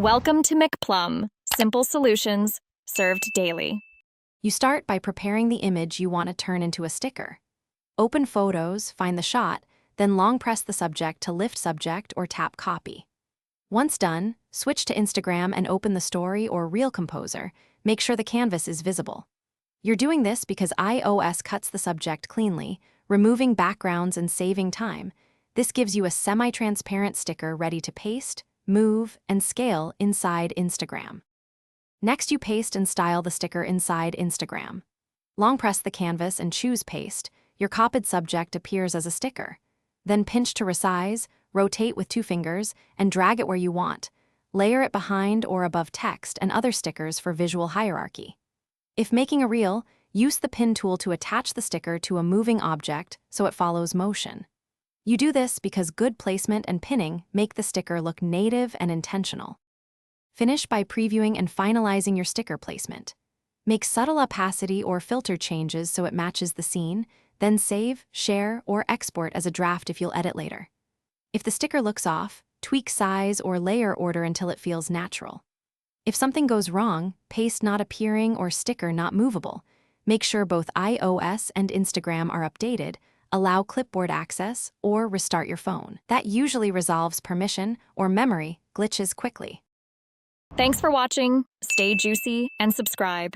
Welcome to McPlum, simple solutions served daily. You start by preparing the image you want to turn into a sticker. Open Photos, find the shot, then long press the subject to lift subject or tap copy. Once done, switch to Instagram and open the Story or Reel Composer. Make sure the canvas is visible. You're doing this because iOS cuts the subject cleanly, removing backgrounds and saving time. This gives you a semi-transparent sticker ready to paste, move, and scale inside Instagram. Next, you paste and style the sticker inside Instagram. Long press the canvas and choose Paste. Your copied subject appears as a sticker. Then pinch to resize, rotate with 2 fingers, and drag it where you want. Layer it behind or above text and other stickers for visual hierarchy. If making a reel, use the pin tool to attach the sticker to a moving object so it follows motion. You do this because good placement and pinning make the sticker look native and intentional. Finish by previewing and finalizing your sticker placement. Make subtle opacity or filter changes so it matches the scene, then save, share, or export as a draft if you'll edit later. If the sticker looks off, tweak size or layer order until it feels natural. If something goes wrong, paste not appearing or sticker not movable. Make sure both iOS and Instagram are updated, allow clipboard access, or restart your phone. That usually resolves permission or memory glitches quickly. Thanks for watching. Stay juicy and subscribe.